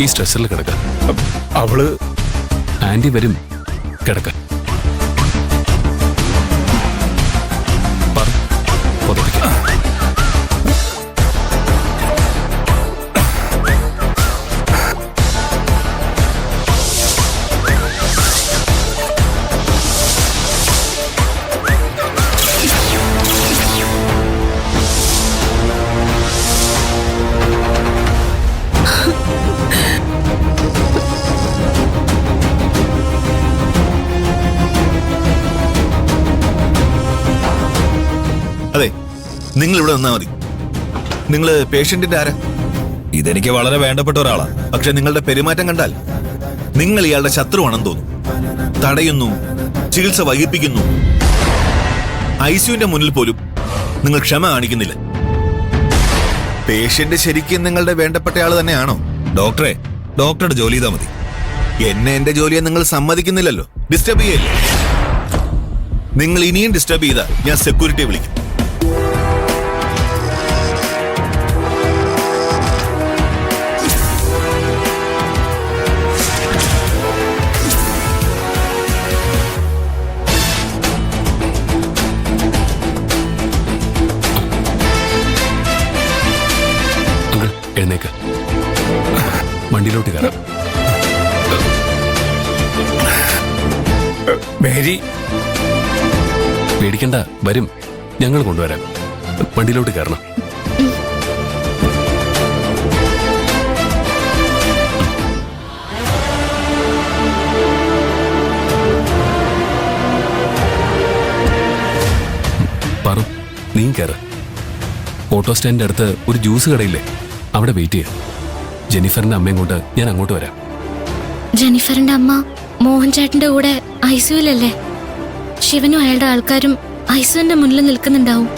ഈ സ്ട്രെച്ചറിൽ കിടക്ക. അവള് ആന്റി വരും, കിടക്ക. അതെ, നിങ്ങൾ ഇവിടെ നിന്നാ മതി. നിങ്ങള് പേഷ്യന്റിന്റെ ആരാ? ഇതെനിക്ക് വളരെ വേണ്ടപ്പെട്ട ഒരാളാ. പക്ഷെ നിങ്ങളുടെ പെരുമാറ്റം കണ്ടാൽ നിങ്ങൾ ഇയാളുടെ ശത്രുവാണെന്ന് തോന്നും. തടയുന്നു, ചികിത്സ വൈകിപ്പിക്കുന്നു. ഐസിയുവിന്റെ മുന്നിൽ പോലും നിങ്ങൾ ക്ഷമ കാണിക്കുന്നില്ല. പേഷ്യന്റ് ശരിക്കും നിങ്ങളുടെ വേണ്ടപ്പെട്ട ആള് തന്നെയാണോ? ഡോക്ടറെ, ഡോക്ടറുടെ ജോലി ചെയ്താൽ മതി. എന്നെ എന്റെ ജോലിയെ നിങ്ങൾ സമ്മതിക്കുന്നില്ലല്ലോ. ഡിസ്റ്റർബ് ചെയ്യല്ലേ? നിങ്ങൾ ഇനിയും ഡിസ്റ്റർബ് ചെയ്താൽ ഞാൻ സെക്യൂരിറ്റിയെ വിളിക്കും. എഴുന്നേക്ക്, വണ്ടിയിലോട്ട് കയറാം. മേരി, പേടിക്കണ്ട, വരും, ഞങ്ങൾ കൊണ്ടുവരാം. വണ്ടിയിലോട്ട് കയറണം. പറ, നീ കയറ. ഓട്ടോ സ്റ്റാൻഡിന്റെ അടുത്ത് ഒരു ജ്യൂസ് കടയില്ലേ, അവിടെ വെയിറ്റ് ചെയ്യാം. ജെന്നിഫറിന്റെ അമ്മയും കൊണ്ട് ഞാൻ അങ്ങോട്ട് വരാം. ജെന്നിഫറിന്റെ അമ്മ മോഹൻ ചേട്ടന്റെ കൂടെ ഐസിയുലല്ലേ? ശിവനും അയാളുടെ ആൾക്കാരും ഐസിയുവിന്റെ മുന്നിൽ നിൽക്കുന്നുണ്ടാവും.